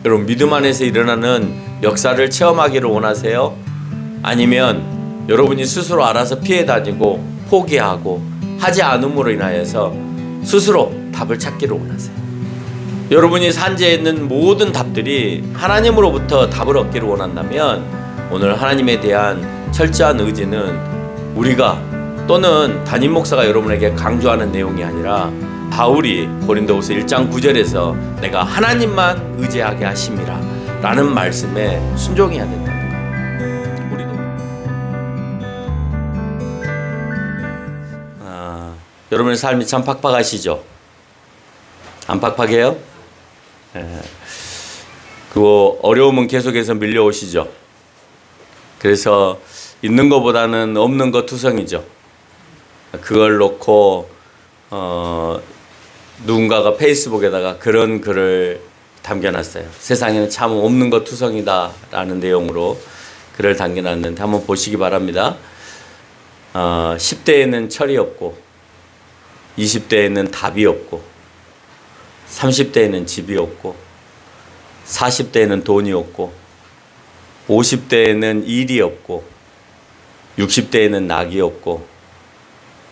여러분, 믿음 안에서 일어나는 역사를 체험하기를 원하세요? 아니면 여러분이 스스로 알아서 피해 다니고 포기하고 하지 않음으로 인하여서 스스로 답을 찾기를 원하세요? 여러분이 산지에 있는 모든 답들이 하나님으로부터 답을 얻기를 원한다면 오늘 하나님에 대한 철저한 의지는 우리가 또는 담임 목사가 여러분에게 강조하는 내용이 아니라 바울이 고린도후서 1장 9절에서 내가 하나님만 의지하게 하심이라 라는 말씀에 순종해야 된다는 거예요. 우리도 여러분의 삶이 참 팍팍하시죠? 안 팍팍해요? 그리고 어려움은 계속해서 밀려오시죠? 그래서 있는 것보다는 없는 것 투성이죠. 그걸 놓고 누군가가 페이스북에다가 그런 글을 담겨놨어요. 세상에는 참 없는 것 투성이다 라는 내용으로 글을 담겨놨는데 한번 보시기 바랍니다. 10대에는 철이 없고 20대에는 답이 없고 30대에는 집이 없고 40대에는 돈이 없고 50대에는 일이 없고 60대에는 낙이 없고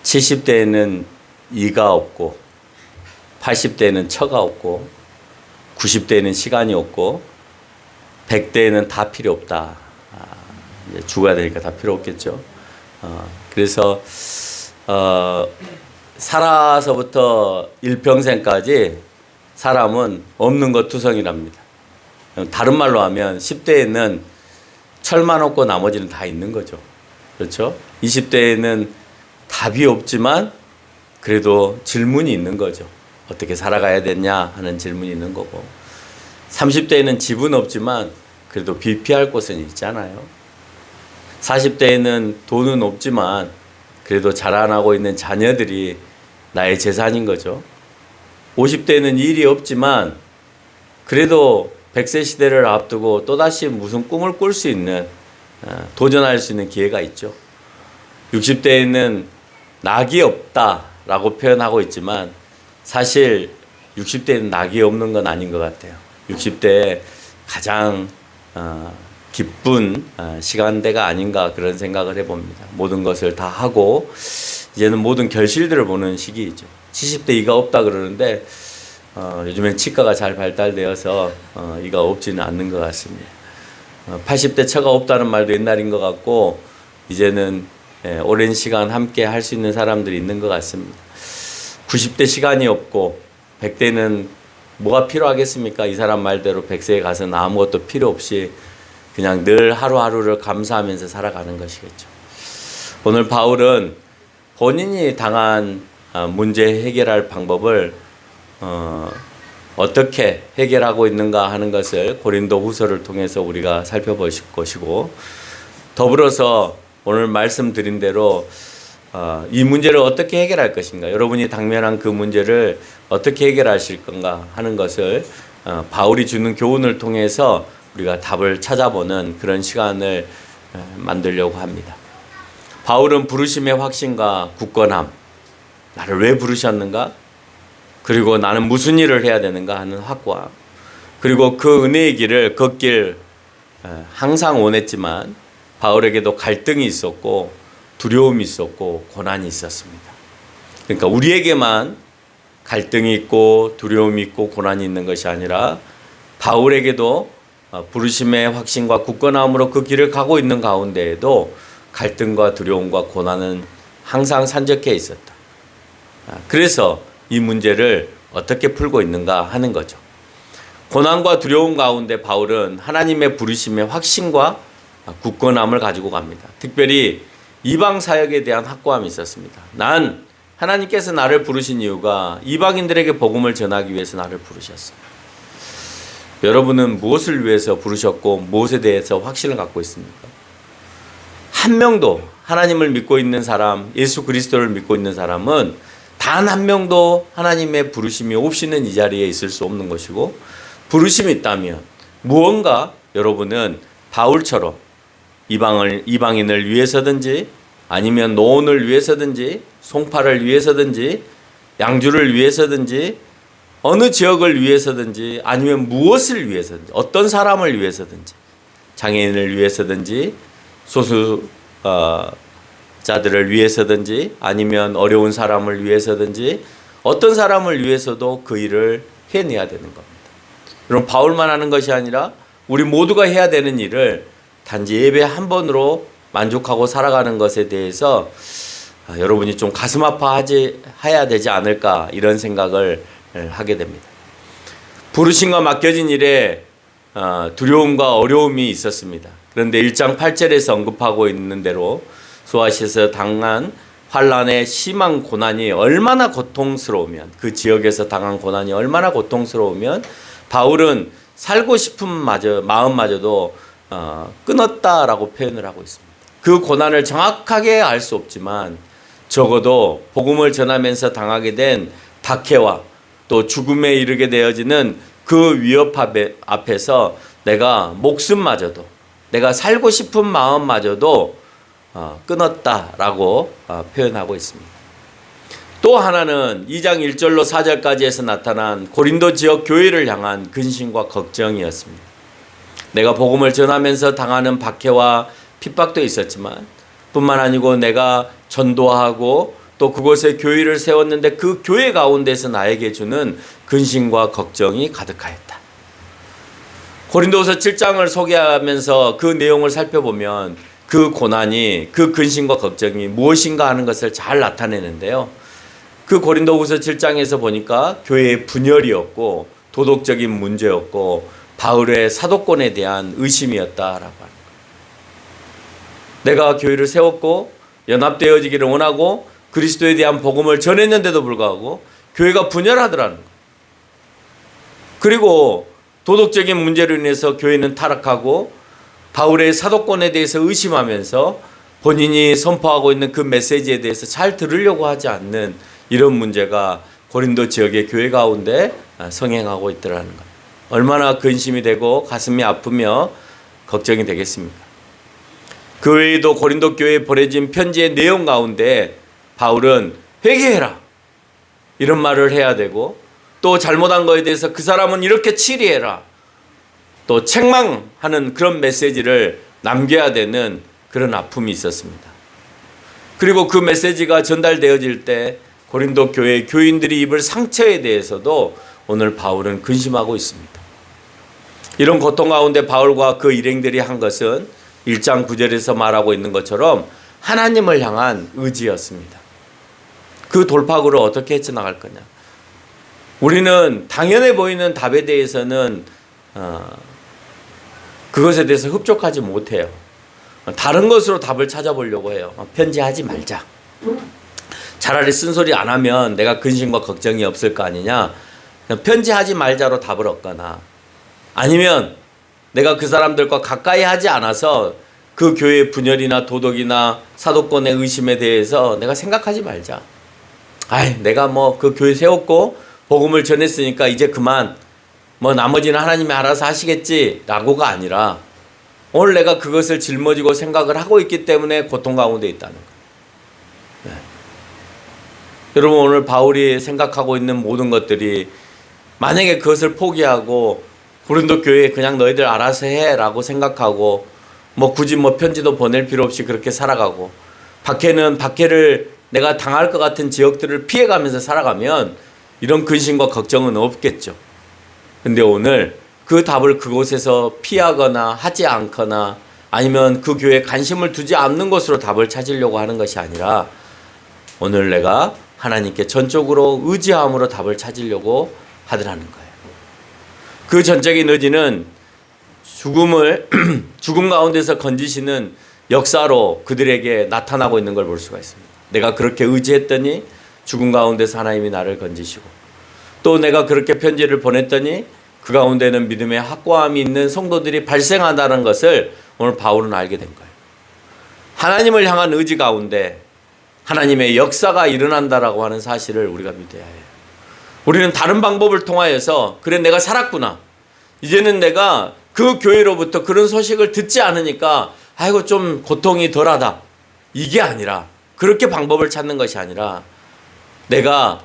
70대에는 이가 없고 80대에는 처가 없고 90대에는 시간이 없고 100대에는 다 필요 없다. 이제 죽어야 되니까 다 필요 없겠죠. 그래서 살아서부터 일평생까지 사람은 없는 것 투성이랍니다. 다른 말로 하면 10대에는 철만 없고 나머지는 다 있는 거죠. 그렇죠? 20대에는 답이 없지만 그래도 질문이 있는 거죠. 어떻게 살아가야 되냐 하는 질문이 있는 거고 30대에는 집은 없지만 그래도 비피할 곳은 있잖아요. 40대에는 돈은 없지만 그래도 자라나고 있는 자녀들이 나의 재산인 거죠. 50대에는 일이 없지만 그래도 100세 시대를 앞두고 또다시 무슨 꿈을 꿀 수 있는 도전할 수 있는 기회가 있죠. 60대에는 낙이 없다라고 표현하고 있지만 사실 60대에는 낙이 없는 건 아닌 것 같아요. 60대에 가장 기쁜 시간대가 아닌가 그런 생각을 해봅니다. 모든 것을 다 하고 이제는 모든 결실들을 보는 시기이죠. 70대 이가 없다 그러는데 요즘엔 치과가 잘 발달되어서 이가 없지는 않는 것 같습니다. 80대 처가 없다는 말도 옛날인 것 같고 이제는 오랜 시간 함께 할 수 있는 사람들이 있는 것 같습니다. 90대 시간이 없고 100대는 뭐가 필요하겠습니까? 이 사람 말대로 100세에 가서는 아무것도 필요 없이 그냥 늘 하루하루를 감사하면서 살아가는 것이겠죠. 오늘 바울은 본인이 당한 문제 해결할 방법을 어떻게 해결하고 있는가 하는 것을 고린도 후서를 통해서 우리가 살펴보실 것이고 더불어서 오늘 말씀드린 대로 이 문제를 어떻게 해결할 것인가 여러분이 당면한 그 문제를 어떻게 해결하실 건가 하는 것을 바울이 주는 교훈을 통해서 우리가 답을 찾아보는 그런 시간을 만들려고 합니다. 바울은 부르심의 확신과 굳건함 나를 왜 부르셨는가 그리고 나는 무슨 일을 해야 되는가 하는 확과 그리고 그 은혜의 길을 걷길 항상 원했지만 바울에게도 갈등이 있었고 두려움이 있었고 고난이 있었습니다. 그러니까 우리에게만 갈등이 있고 두려움이 있고 고난이 있는 것이 아니라 바울에게도 부르심의 확신과 굳건함으로 그 길을 가고 있는 가운데에도 갈등과 두려움과 고난은 항상 산적해 있었다. 그래서 이 문제를 어떻게 풀고 있는가 하는 거죠. 고난과 두려움 가운데 바울은 하나님의 부르심의 확신과 굳건함을 가지고 갑니다. 특별히 이방 사역에 대한 확고함이 있었습니다. 난 하나님께서 나를 부르신 이유가 이방인들에게 복음을 전하기 위해서 나를 부르셨어요. 여러분은 무엇을 위해서 부르셨고 무엇에 대해서 확신을 갖고 있습니까? 한 명도 하나님을 믿고 있는 사람, 예수 그리스도를 믿고 있는 사람은 단 한 명도 하나님의 부르심이 없이는 이 자리에 있을 수 없는 것이고 부르심이 있다면 무언가 여러분은 바울처럼 이방인을 위해서든지 아니면 노원을 위해서든지 송파를 위해서든지 양주를 위해서든지 어느 지역을 위해서든지 아니면 무엇을 위해서든지 어떤 사람을 위해서든지 장애인을 위해서든지 소수 자들을 위해서든지 아니면 어려운 사람을 위해서든지 어떤 사람을 위해서도 그 일을 해내야 되는 겁니다. 여러분, 바울만 하는 것이 아니라 우리 모두가 해야 되는 일을 단지 예배 한 번으로 만족하고 살아가는 것에 대해서 여러분이 좀 가슴 아파해야 되지 않을까 이런 생각을 하게 됩니다. 부르심과 맡겨진 일에 두려움과 어려움이 있었습니다. 그런데 1장 8절에서 언급하고 있는 대로 소아시아에서 당한 환란의 심한 고난이 얼마나 고통스러우면, 그 지역에서 당한 고난이 얼마나 고통스러우면 바울은 살고 싶은 마음마저도 끊었다라고 표현을 하고 있습니다. 그 고난을 정확하게 알 수 없지만 적어도 복음을 전하면서 당하게 된 박해와 또 죽음에 이르게 되어지는 그 위협 앞에서 내가 목숨마저도, 내가 살고 싶은 마음마저도 끊었다라고 표현하고 있습니다. 또 하나는 2장 1절로 4절까지 해서 나타난 고린도 지역 교회를 향한 근심과 걱정이었습니다. 내가 복음을 전하면서 당하는 박해와 핍박도 있었지만 뿐만 아니고 내가 전도하고 또 그곳에 교회를 세웠는데 그 교회 가운데서 나에게 주는 근심과 걱정이 가득하였다. 고린도후서 7장을 소개하면서 그 내용을 살펴보면 그 고난이, 그 근심과 걱정이 무엇인가 하는 것을 잘 나타내는데요. 그 고린도후서 7장에서 보니까 교회의 분열이었고 도덕적인 문제였고 바울의 사도권에 대한 의심이었다라고 하는 거예요. 내가 교회를 세웠고 연합되어지기를 원하고 그리스도에 대한 복음을 전했는데도 불구하고 교회가 분열하더라는 거예요. 그리고 도덕적인 문제로 인해서 교회는 타락하고 바울의 사도권에 대해서 의심하면서 본인이 선포하고 있는 그 메시지에 대해서 잘 들으려고 하지 않는 이런 문제가 고린도 지역의 교회 가운데 성행하고 있더라는 것. 얼마나 근심이 되고 가슴이 아프며 걱정이 되겠습니까? 그 외에도 고린도 교회에 보내진 편지의 내용 가운데 바울은 회개해라 이런 말을 해야 되고, 또 잘못한 것에 대해서 그 사람은 이렇게 치리해라, 또 책망하는 그런 메시지를 남겨야 되는 그런 아픔이 있었습니다. 그리고 그 메시지가 전달되어질 때 고린도 교회 교인들이 입을 상처에 대해서도 오늘 바울은 근심하고 있습니다. 이런 고통 가운데 바울과 그 일행들이 한 것은 1장 9절에서 말하고 있는 것처럼 하나님을 향한 의지였습니다. 그 돌파구를 어떻게 헤쳐나갈 거냐. 우리는 당연해 보이는 답에 대해서는 그것에 대해서 흡족하지 못해요. 다른 것으로 답을 찾아보려고 해요. 편지하지 말자. 차라리 쓴소리 안 하면 내가 근심과 걱정이 없을 거 아니냐. 편지하지 말자로 답을 얻거나, 아니면 내가 그 사람들과 가까이 하지 않아서 그 교회의 분열이나 도덕이나 사도권의 의심에 대해서 내가 생각하지 말자. 내가 뭐 그 교회 세웠고 복음을 전했으니까 이제 그만, 뭐 나머지는 하나님이 알아서 하시겠지 라고가 아니라 오늘 내가 그것을 짊어지고 생각을 하고 있기 때문에 고통 가운데 있다는 거예요. 네. 여러분, 오늘 바울이 생각하고 있는 모든 것들이 만약에 그것을 포기하고 고린도 교회에 그냥 너희들 알아서 해 라고 생각하고 뭐 굳이 뭐 편지도 보낼 필요 없이 그렇게 살아가고 박해를 내가 당할 것 같은 지역들을 피해가면서 살아가면 이런 근심과 걱정은 없겠죠. 근데 오늘 그 답을 그곳에서 피하거나 하지 않거나 아니면 그 교회에 관심을 두지 않는 것으로 답을 찾으려고 하는 것이 아니라 오늘 내가 하나님께 전적으로 의지함으로 답을 찾으려고 하더라는 거예요. 그 전적인 의지는 죽음 가운데서 건지시는 역사로 그들에게 나타나고 있는 걸 볼 수가 있습니다. 내가 그렇게 의지했더니 죽음 가운데서 하나님이 나를 건지시고, 또 내가 그렇게 편지를 보냈더니 그 가운데는 믿음의 확고함이 있는 성도들이 발생한다는 것을 오늘 바울은 알게 된 거예요. 하나님을 향한 의지 가운데 하나님의 역사가 일어난다라고 하는 사실을 우리가 믿어야 해요. 우리는 다른 방법을 통하여서 그래 내가 살았구나, 이제는 내가 그 교회로부터 그런 소식을 듣지 않으니까 아이고 좀 고통이 덜하다, 이게 아니라, 그렇게 방법을 찾는 것이 아니라 내가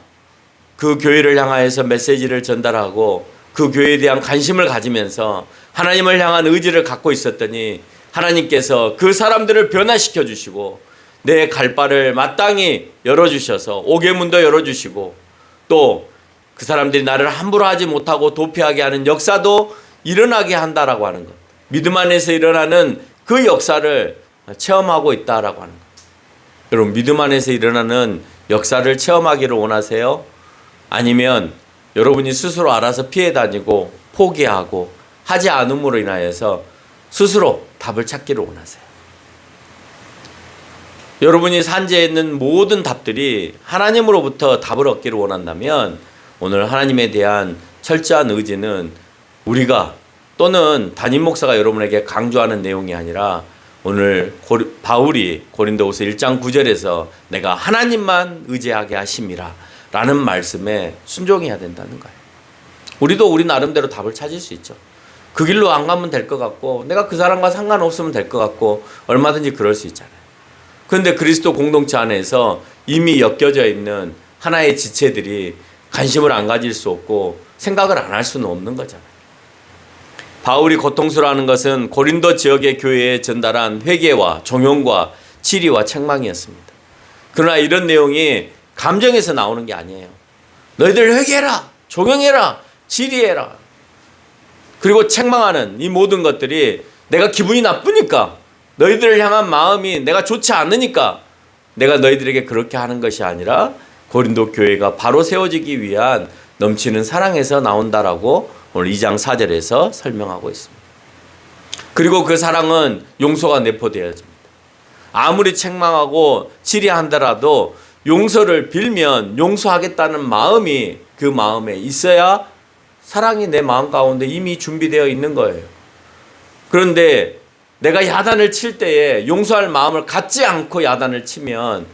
그 교회를 향하여서 메시지를 전달하고 그 교회에 대한 관심을 가지면서 하나님을 향한 의지를 갖고 있었더니 하나님께서 그 사람들을 변화시켜 주시고 내 갈 바를 마땅히 열어주셔서 옥외문도 열어주시고 또 그 사람들이 나를 함부로 하지 못하고 도피하게 하는 역사도 일어나게 한다라고 하는 것. 믿음 안에서 일어나는 그 역사를 체험하고 있다라고 하는 것. 여러분, 믿음 안에서 일어나는 역사를 체험하기를 원하세요? 아니면 여러분이 스스로 알아서 피해 다니고 포기하고 하지 않음으로 인하여서 스스로 답을 찾기를 원하세요? 여러분이 산지에 있는 모든 답들이 하나님으로부터 답을 얻기를 원한다면 오늘 하나님에 대한 철저한 의지는 우리가 또는 담임 목사가 여러분에게 강조하는 내용이 아니라 오늘 바울이 고린도후서 1장 9절에서 내가 하나님만 의지하게 하심이라 라는 말씀에 순종해야 된다는 거예요. 우리도 우리 나름대로 답을 찾을 수 있죠. 그 길로 안 가면 될 것 같고 내가 그 사람과 상관없으면 될 것 같고 얼마든지 그럴 수 있잖아요. 그런데 그리스도 공동체 안에서 이미 엮여져 있는 하나의 지체들이 관심을 안 가질 수 없고 생각을 안 할 수는 없는 거잖아요. 바울이 고통스러워하는 것은 고린도 지역의 교회에 전달한 회개와 종용과 치리와 책망이었습니다. 그러나 이런 내용이 감정에서 나오는 게 아니에요. 너희들 회개해라, 종용해라, 치리해라. 그리고 책망하는 이 모든 것들이 내가 기분이 나쁘니까 너희들을 향한 마음이 내가 좋지 않으니까 내가 너희들에게 그렇게 하는 것이 아니라 고린도 교회가 바로 세워지기 위한 넘치는 사랑에서 나온다라고 오늘 2장 4절에서 설명하고 있습니다. 그리고 그 사랑은 용서가 내포되어집니다. 아무리 책망하고 치리한다라도 용서를 빌면 용서하겠다는 마음이 그 마음에 있어야 사랑이 내 마음 가운데 이미 준비되어 있는 거예요. 그런데 내가 야단을 칠 때에 용서할 마음을 갖지 않고 야단을 치면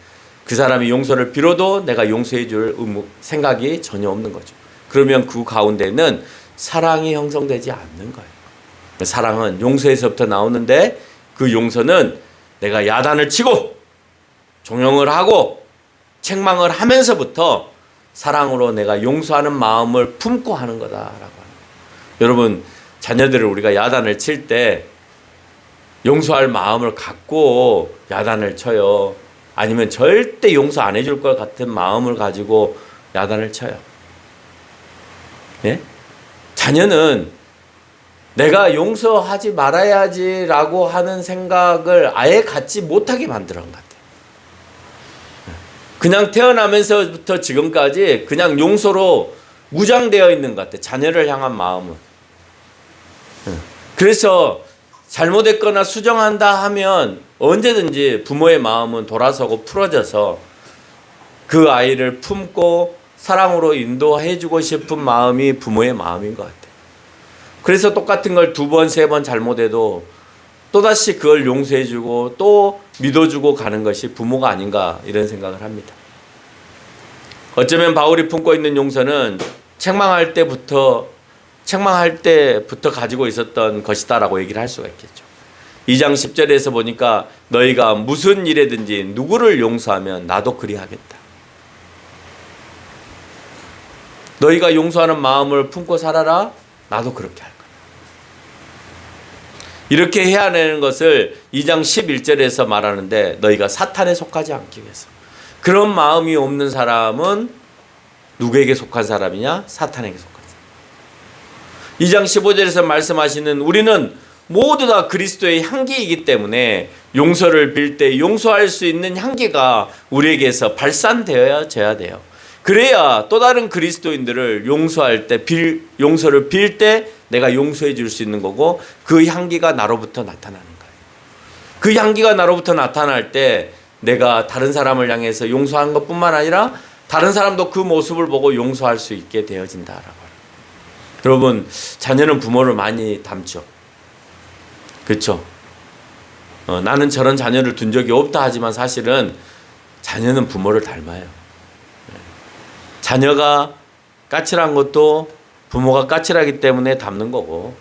그 사람이 용서를 빌어도 내가 용서해 줄 생각이 전혀 없는 거죠. 그러면 그 가운데는 사랑이 형성되지 않는 거예요. 사랑은 용서에서부터 나오는데 그 용서는 내가 야단을 치고 종용을 하고 책망을 하면서부터 사랑으로 내가 용서하는 마음을 품고 하는 거다라고 하는 거예요. 여러분, 자녀들을 우리가 야단을 칠 때 용서할 마음을 갖고 야단을 쳐요? 아니면 절대 용서 안 해줄 것 같은 마음을 가지고 야단을 쳐요? 예? 자녀는 내가 용서하지 말아야지라고 하는 생각을 아예 갖지 못하게 만드는 것 같아요. 그냥 태어나면서부터 지금까지 그냥 용서로 무장되어 있는 것 같아요. 자녀를 향한 마음은. 그래서 잘못했거나 수정한다 하면 언제든지 부모의 마음은 돌아서고 풀어져서 그 아이를 품고 사랑으로 인도해주고 싶은 마음이 부모의 마음인 것 같아요. 그래서 똑같은 걸 2번, 3번 잘못해도 또다시 그걸 용서해주고 또 믿어주고 가는 것이 부모가 아닌가 이런 생각을 합니다. 어쩌면 바울이 품고 있는 용서는 책망할 때부터 가지고 있었던 것이다라고 얘기를 할 수가 있겠죠. 2장 10절에서 보니까 너희가 무슨 일에든지 누구를 용서하면 나도 그리하겠다. 너희가 용서하는 마음을 품고 살아라. 나도 그렇게 할 거야. 이렇게 해야 하는 것을 2장 11절에서 말하는데 너희가 사탄에 속하지 않기 위해서. 그런 마음이 없는 사람은 누구에게 속한 사람이냐? 사탄에게 속한 사람. 2장 15절에서 말씀하시는 우리는 모두 다 그리스도의 향기이기 때문에 용서를 빌 때 용서할 수 있는 향기가 우리에게서 발산되어져야 돼요. 그래야 또 다른 그리스도인들을 용서할 때 용서를 빌 때 내가 용서해 줄 수 있는 거고 그 향기가 나로부터 나타나는 거예요. 그 향기가 나로부터 나타날 때 내가 다른 사람을 향해서 용서한 것뿐만 아니라 다른 사람도 그 모습을 보고 용서할 수 있게 되어진다라고 해요. 여러분, 자녀는 부모를 많이 닮죠. 그렇죠? 나는 저런 자녀를 둔 적이 없다 하지만 사실은 자녀는 부모를 닮아요. 자녀가 까칠한 것도 부모가 까칠하기 때문에 닮는 거고,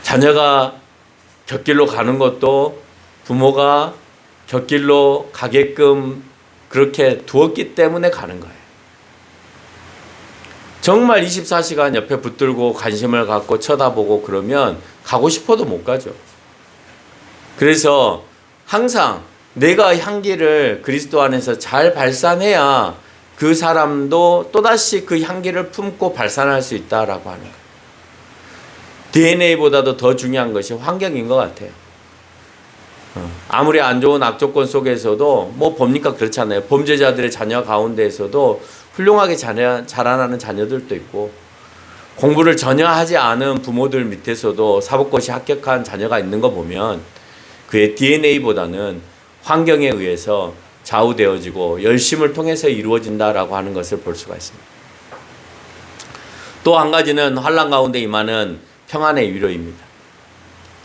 자녀가 곁길로 가는 것도 부모가 곁길로 가게끔 그렇게 두었기 때문에 가는 거예요. 정말 24시간 옆에 붙들고 관심을 갖고 쳐다보고 그러면 가고 싶어도 못 가죠. 그래서 항상 내가 향기를 그리스도 안에서 잘 발산해야 그 사람도 또다시 그 향기를 품고 발산할 수 있다라고 하는 거예요. DNA보다도 더 중요한 것이 환경인 것 같아요. 아무리 안 좋은 악조건 속에서도 뭐 봅니까? 그렇잖아요. 범죄자들의 자녀 가운데에서도 훌륭하게 자라나는 자녀들도 있고, 공부를 전혀 하지 않은 부모들 밑에서도 사법고시 합격한 자녀가 있는 거 보면 그의 DNA보다는 환경에 의해서 좌우되어지고 열심을 통해서 이루어진다라고 하는 것을 볼 수가 있습니다. 또 한 가지는 환난 가운데 임하는 평안의 위로입니다.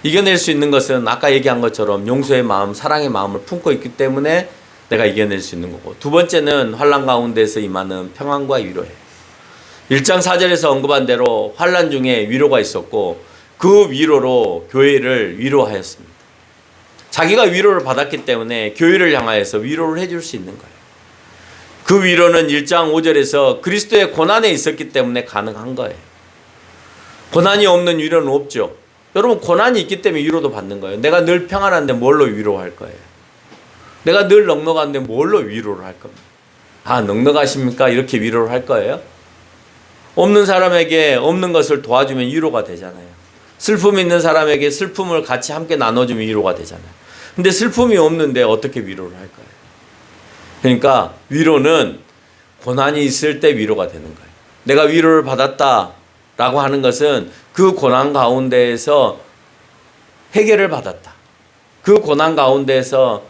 이겨낼 수 있는 것은 아까 얘기한 것처럼 용서의 마음, 사랑의 마음을 품고 있기 때문에 내가 이겨낼 수 있는 거고, 두 번째는 환난 가운데서 임하는 평안과 위로예요. 1장 4절에서 언급한 대로 환난 중에 위로가 있었고 그 위로로 교회를 위로하였습니다. 자기가 위로를 받았기 때문에 교회를 향하여서 위로를 해줄 수 있는 거예요. 그 위로는 1장 5절에서 그리스도의 고난에 있었기 때문에 가능한 거예요. 고난이 없는 위로는 없죠. 여러분, 고난이 있기 때문에 위로도 받는 거예요. 내가 늘 평안한데 뭘로 위로할 거예요? 내가 늘 넉넉한데 뭘로 위로를 할 겁니까? 아, 넉넉하십니까? 이렇게 위로를 할 거예요? 없는 사람에게 없는 것을 도와주면 위로가 되잖아요. 슬픔이 있는 사람에게 슬픔을 같이 함께 나눠주면 위로가 되잖아요. 근데 슬픔이 없는데 어떻게 위로를 할까요? 그러니까 위로는 고난이 있을 때 위로가 되는 거예요. 내가 위로를 받았다라고 하는 것은 그 고난 가운데에서 해결을 받았다. 그 고난 가운데에서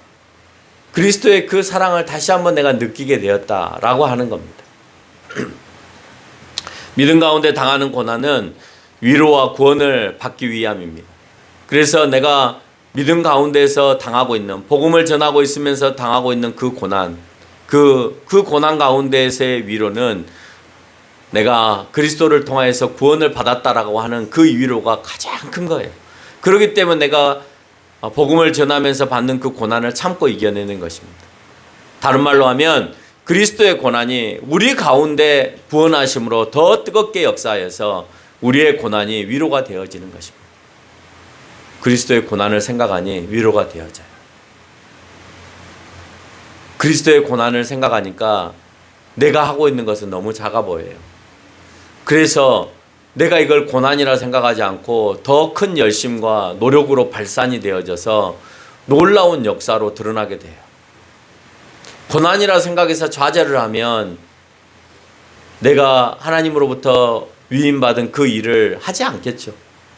그리스도의 그 사랑을 다시 한번 내가 느끼게 되었다라고 하는 겁니다. 믿음 가운데 당하는 고난은 위로와 구원을 받기 위함입니다. 그래서 내가 믿음 가운데서 당하고 있는, 복음을 전하고 있으면서 당하고 있는 그 고난, 그 고난 가운데에서의 위로는 내가 그리스도를 통하여서 구원을 받았다라고 하는 그 위로가 가장 큰 거예요. 그렇기 때문에 내가 복음을 전하면서 받는 그 고난을 참고 이겨내는 것입니다. 다른 말로 하면 그리스도의 고난이 우리 가운데 부원하심으로 더 뜨겁게 역사하여서 우리의 고난이 위로가 되어지는 것입니다. 그리스도의 고난을 생각하니 위로가 되어져요. 그리스도의 고난을 생각하니까 내가 하고 있는 것은 너무 작아 보여요. 그래서 내가 이걸 고난이라 생각하지 않고 더 큰 열심과 노력으로 발산이 되어져서 놀라운 역사로 드러나게 돼요. 고난이라 생각해서 좌절을 하면 내가 하나님으로부터 위임받은 그 일을 하지 않겠죠.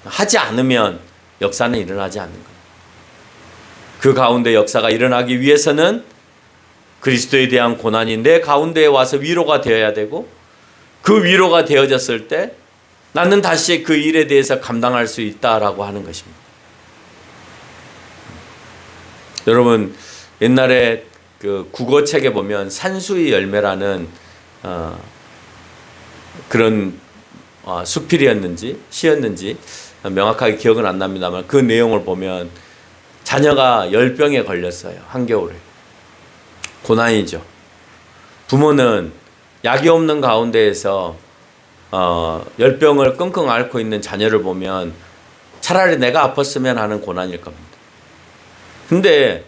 하지 않으면 역사는 일어나지 않는 거예요. 그 가운데 역사가 일어나기 위해서는 그리스도에 대한 고난이 내 가운데에 와서 위로가 되어야 되고, 그 위로가 되어졌을 때 나는 다시 그 일에 대해서 감당할 수 있다라고 하는 것입니다. 여러분, 옛날에 그 국어책에 보면 산수의 열매라는 그런 수필이었는지 시였는지 명확하게 기억은 안 납니다만, 그 내용을 보면 자녀가 열병에 걸렸어요. 한겨울에. 고난이죠. 부모는 약이 없는 가운데에서 열병을 끙끙 앓고 있는 자녀를 보면 차라리 내가 아팠으면 하는 고난일 겁니다. 근데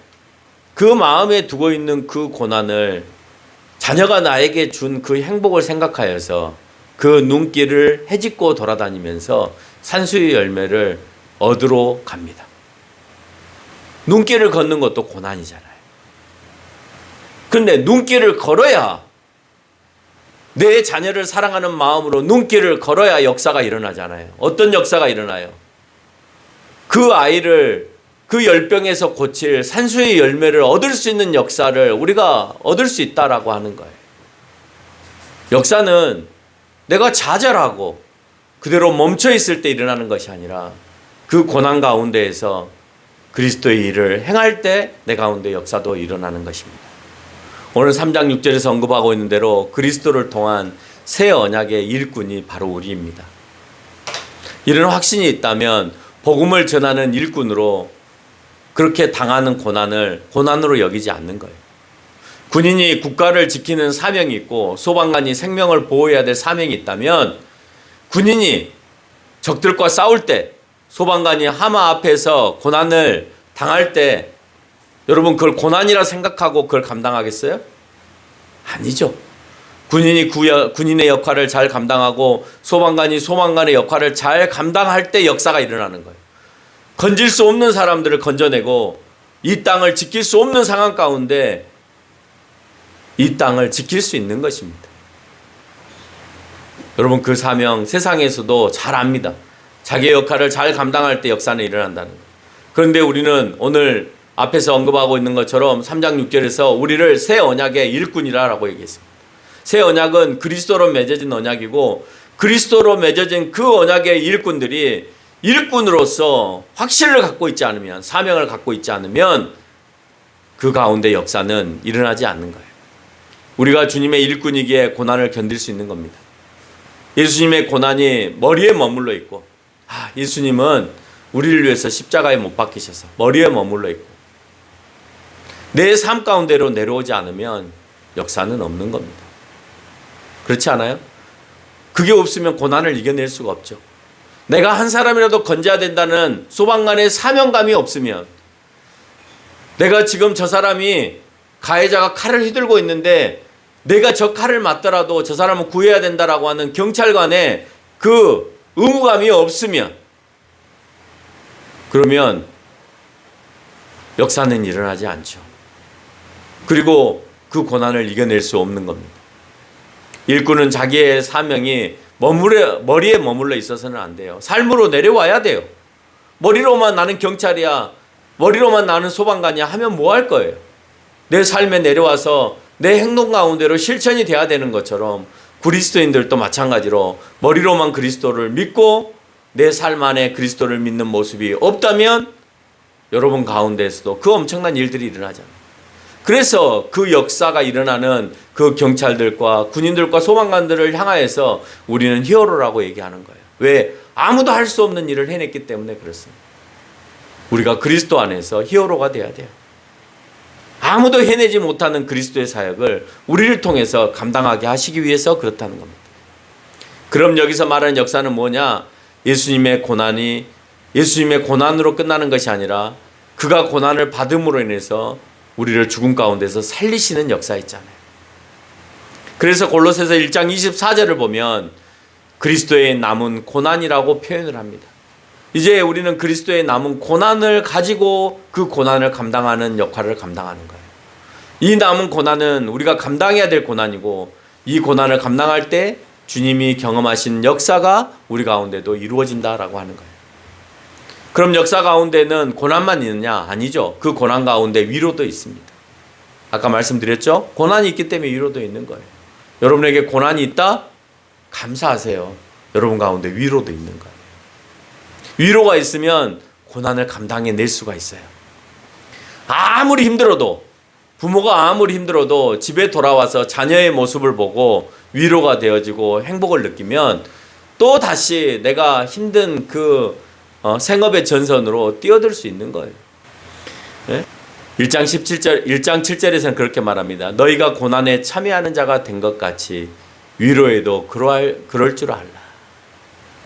그 마음에 두고 있는 그 고난을 자녀가 나에게 준 그 행복을 생각하여서 그 눈길을 헤집고 돌아다니면서 산수의 열매를 얻으러 갑니다. 눈길을 걷는 것도 고난이잖아요. 그런데 눈길을 걸어야, 내 자녀를 사랑하는 마음으로 눈길을 걸어야 역사가 일어나잖아요. 어떤 역사가 일어나요? 그 아이를 그 열병에서 고칠 산수의 열매를 얻을 수 있는 역사를 우리가 얻을 수 있다라고 하는 거예요. 역사는 내가 좌절하고 그대로 멈춰 있을 때 일어나는 것이 아니라 그 고난 가운데에서 그리스도의 일을 행할 때 내 가운데 역사도 일어나는 것입니다. 오늘 3장 6절에서 언급하고 있는 대로 그리스도를 통한 새 언약의 일꾼이 바로 우리입니다. 이런 확신이 있다면 복음을 전하는 일꾼으로 그렇게 당하는 고난을 고난으로 여기지 않는 거예요. 군인이 국가를 지키는 사명이 있고 소방관이 생명을 보호해야 될 사명이 있다면 군인이 적들과 싸울 때 소방관이 하마 앞에서 고난을 당할 때 여러분 그걸 고난이라 생각하고 그걸 감당하겠어요? 아니죠. 군인이 군인의 역할을 잘 감당하고 소방관이 소방관의 역할을 잘 감당할 때 역사가 일어나는 거예요. 건질 수 없는 사람들을 건져내고 이 땅을 지킬 수 없는 상황 가운데 이 땅을 지킬 수 있는 것입니다. 여러분 그 사명 세상에서도 잘 압니다. 자기의 역할을 잘 감당할 때 역사는 일어난다는 거예요. 그런데 우리는 오늘 앞에서 언급하고 있는 것처럼 3장 6절에서 우리를 새 언약의 일꾼이라고 얘기했습니다. 새 언약은 그리스도로 맺어진 언약이고 그리스도로 맺어진 그 언약의 일꾼들이 일꾼으로서 확신을 갖고 있지 않으면 사명을 갖고 있지 않으면 그 가운데 역사는 일어나지 않는 거예요. 우리가 주님의 일꾼이기에 고난을 견딜 수 있는 겁니다. 예수님의 고난이 머리에 머물러 있고 예수님은 우리를 위해서 십자가에 못 박히셔서 머리에 머물러 있고 내 삶 가운데로 내려오지 않으면 역사는 없는 겁니다. 그렇지 않아요? 그게 없으면 고난을 이겨낼 수가 없죠. 내가 한 사람이라도 건져야 된다는 소방관의 사명감이 없으면 내가 지금 저 사람이 가해자가 칼을 휘둘고 있는데 내가 저 칼을 맞더라도 저 사람을 구해야 된다라고 하는 경찰관의 그 의무감이 없으면 그러면 역사는 일어나지 않죠. 그리고 그 고난을 이겨낼 수 없는 겁니다. 일꾼은 자기의 사명이 머리에 머물러 있어서는 안 돼요. 삶으로 내려와야 돼요. 머리로만 나는 경찰이야, 머리로만 나는 소방관이야 하면 뭐 할 거예요? 내 삶에 내려와서 내 행동 가운데로 실천이 돼야 되는 것처럼 그리스도인들도 마찬가지로 머리로만 그리스도를 믿고 내 삶 안에 그리스도를 믿는 모습이 없다면 여러분 가운데에서도 그 엄청난 일들이 일어나잖아요. 그래서 그 역사가 일어나는 그 경찰들과 군인들과 소방관들을 향하여서 우리는 히어로라고 얘기하는 거예요. 왜? 아무도 할 수 없는 일을 해냈기 때문에 그렇습니다. 우리가 그리스도 안에서 히어로가 돼야 돼요. 아무도 해내지 못하는 그리스도의 사역을 우리를 통해서 감당하게 하시기 위해서 그렇다는 겁니다. 그럼 여기서 말하는 역사는 뭐냐? 예수님의 고난으로 끝나는 것이 아니라 그가 고난을 받음으로 인해서 우리를 죽음 가운데서 살리시는 역사 있잖아요. 그래서 골로새서 1장 24절을 보면 그리스도의 남은 고난이라고 표현을 합니다. 이제 우리는 그리스도의 남은 고난을 가지고 그 고난을 감당하는 역할을 감당하는 거예요. 이 남은 고난은 우리가 감당해야 될 고난이고 이 고난을 감당할 때 주님이 경험하신 역사가 우리 가운데도 이루어진다라고 하는 거예요. 그럼 역사 가운데는 고난만 있느냐? 아니죠. 그 고난 가운데 위로도 있습니다. 아까 말씀드렸죠? 고난이 있기 때문에 위로도 있는 거예요. 여러분에게 고난이 있다? 감사하세요. 여러분 가운데 위로도 있는 거예요. 위로가 있으면 고난을 감당해낼 수가 있어요. 아무리 힘들어도 부모가 아무리 힘들어도 집에 돌아와서 자녀의 모습을 보고 위로가 되어지고 행복을 느끼면 또 다시 내가 힘든 그 생업의 전선으로 뛰어들 수 있는 거예요. 네? 1장 7절에서는 그렇게 말합니다. 너희가 고난에 참여하는 자가 된 것 같이 위로에도 그럴 줄 알라.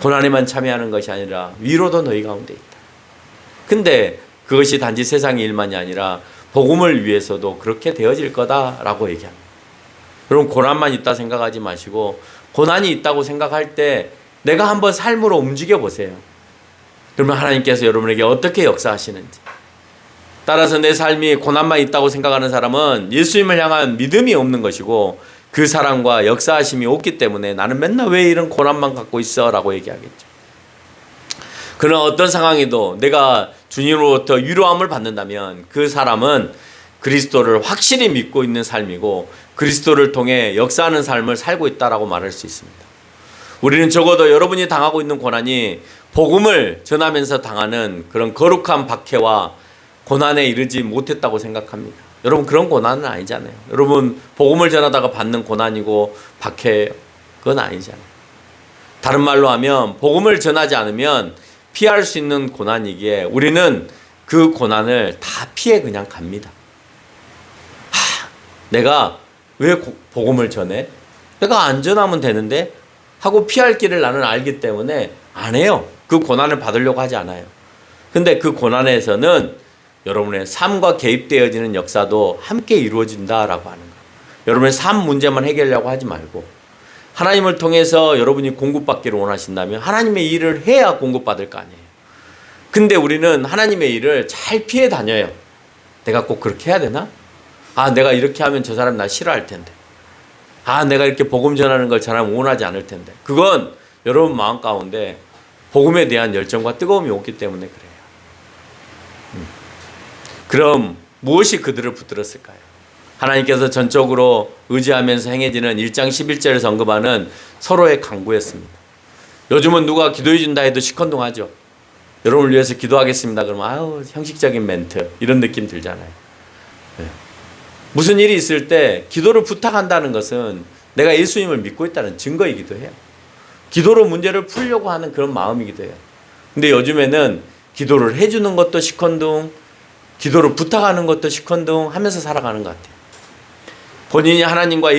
고난에만 참여하는 것이 아니라 위로도 너희 가운데 있다. 근데 그것이 단지 세상의 일만이 아니라 복음을 위해서도 그렇게 되어질 거다라고 얘기합니다. 여러분 고난만 있다 생각하지 마시고 고난이 있다고 생각할 때 내가 한번 삶으로 움직여 보세요. 그러면 하나님께서 여러분에게 어떻게 역사하시는지. 따라서 내 삶이 고난만 있다고 생각하는 사람은 예수님을 향한 믿음이 없는 것이고 그 사랑과 역사하심이 없기 때문에 나는 맨날 왜 이런 고난만 갖고 있어? 라고 얘기하겠죠. 그런 어떤 상황에도 내가 주님으로부터 위로함을 받는다면 그 사람은 그리스도를 확실히 믿고 있는 삶이고 그리스도를 통해 역사하는 삶을 살고 있다라고 말할 수 있습니다. 우리는 적어도 여러분이 당하고 있는 고난이 복음을 전하면서 당하는 그런 거룩한 박해와 고난에 이르지 못했다고 생각합니다. 여러분 그런 고난은 아니잖아요. 여러분 복음을 전하다가 받는 고난이고 박해 그건 아니잖아요. 다른 말로 하면 복음을 전하지 않으면 피할 수 있는 고난이기에 우리는 그 고난을 다 피해 그냥 갑니다. 내가 왜 복음을 전해? 내가 안 전하면 되는데 하고 피할 길을 나는 알기 때문에 안 해요. 그 고난을 받으려고 하지 않아요. 근데 그 고난에서는 여러분의 삶과 개입되어지는 역사도 함께 이루어진다라고 하는 거예요. 여러분의 삶 문제만 해결하려고 하지 말고 하나님을 통해서 여러분이 공급받기를 원하신다면 하나님의 일을 해야 공급받을 거 아니에요. 근데 우리는 하나님의 일을 잘 피해 다녀요. 내가 꼭 그렇게 해야 되나? 아, 내가 이렇게 하면 저 사람 나 싫어할 텐데. 아, 내가 이렇게 복음 전하는 걸 저 사람 원하지 않을 텐데. 그건 여러분 마음 가운데 복음에 대한 열정과 뜨거움이 없기 때문에 그래요. 그럼 무엇이 그들을 붙들었을까요? 하나님께서 전적으로 의지하면서 행해지는 1장 11절에서 언급하는 서로의 강구였습니다. 요즘은 누가 기도해 준다 해도 시큰둥하죠. 여러분을 위해서 기도하겠습니다. 그러면 아유, 형식적인 멘트 이런 느낌 들잖아요. 네. 무슨 일이 있을 때 기도를 부탁한다는 것은 내가 예수님을 믿고 있다는 증거이기도 해요. 기도로 문제를 풀려고 하는 그런 마음이기도 해요. 근데 요즘에는 기도를 해주는 것도 시큰둥, 기도를 부탁하는 것도 시큰둥 하면서 살아가는 것 같아요. 본인이 하나님과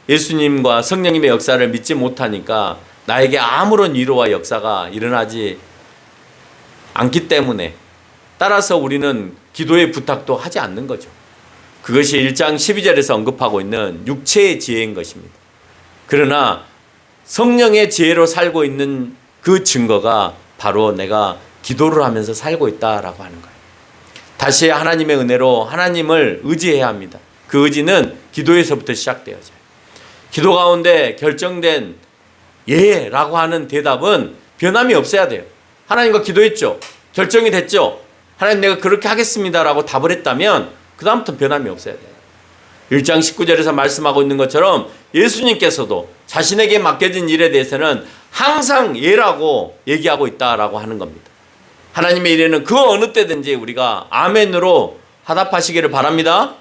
예수님과 성령님의 역사를 믿지 못하니까 나에게 아무런 위로와 역사가 일어나지 않기 때문에 따라서 우리는 기도의 부탁도 하지 않는 거죠. 그것이 1장 12절에서 언급하고 있는 육체의 지혜인 것입니다. 그러나 성령의 지혜로 살고 있는 그 증거가 바로 내가 기도를 하면서 살고 있다라고 하는 거예요. 다시 하나님의 은혜로 하나님을 의지해야 합니다. 그 의지는 기도에서부터 시작되어져요. 기도 가운데 결정된 예라고 하는 대답은 변함이 없어야 돼요. 하나님과 기도했죠. 결정이 됐죠. 하나님 내가 그렇게 하겠습니다라고 답을 했다면 그 다음부터 변함이 없어야 돼요. 1장 19절에서 말씀하고 있는 것처럼 예수님께서도 자신에게 맡겨진 일에 대해서는 항상 예라고 얘기하고 있다라고 하는 겁니다. 하나님의 일에는 그 어느 때든지 우리가 아멘으로 화답하시기를 바랍니다.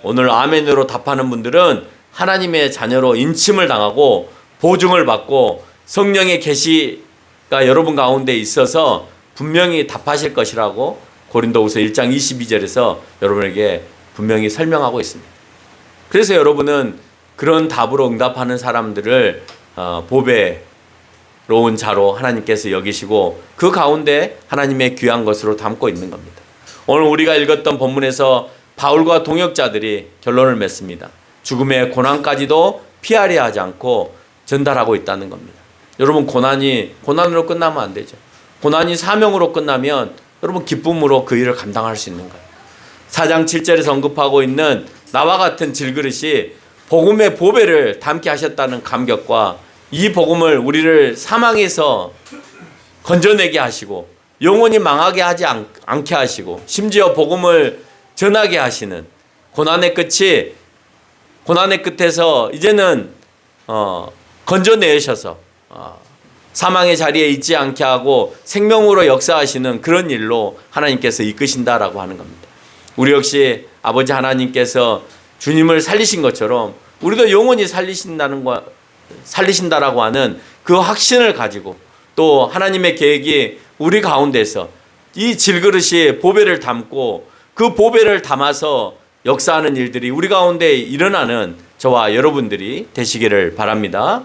오늘 아멘으로 답하는 분들은 하나님의 자녀로 인침을 당하고 보증을 받고 성령의 계시가 여러분 가운데 있어서 분명히 답하실 것이라고 고린도후서 1장 22절에서 여러분에게 분명히 설명하고 있습니다. 그래서 여러분은 그런 답으로 응답하는 사람들을 보배로운 자로 하나님께서 여기시고 그 가운데 하나님의 귀한 것으로 담고 있는 겁니다. 오늘 우리가 읽었던 본문에서 바울과 동역자들이 결론을 맺습니다. 죽음의 고난까지도 피하려 하지 않고 전달하고 있다는 겁니다. 여러분 고난으로 끝나면 안 되죠. 고난이 사명으로 끝나면 여러분 기쁨으로 그 일을 감당할 수 있는 거예요. 4장 7절에서 언급하고 있는 나와 같은 질그릇이 복음의 보배를 담게 하셨다는 감격과 이 복음을 우리를 사망에서 건져내게 하시고 영원히 망하게 하지 않게 하시고 심지어 복음을 전하게 하시는 고난의 끝에서 이제는 건져내셔서 사망의 자리에 있지 않게 하고 생명으로 역사하시는 그런 일로 하나님께서 이끄신다라고 하는 겁니다. 우리 역시 아버지 하나님께서 주님을 살리신 것처럼 우리도 영원히 살리신다라고 하는 그 확신을 가지고 또 하나님의 계획이 우리 가운데서 이 질그릇이 보배를 담고 그 보배를 담아서 역사하는 일들이 우리 가운데 일어나는 저와 여러분들이 되시기를 바랍니다.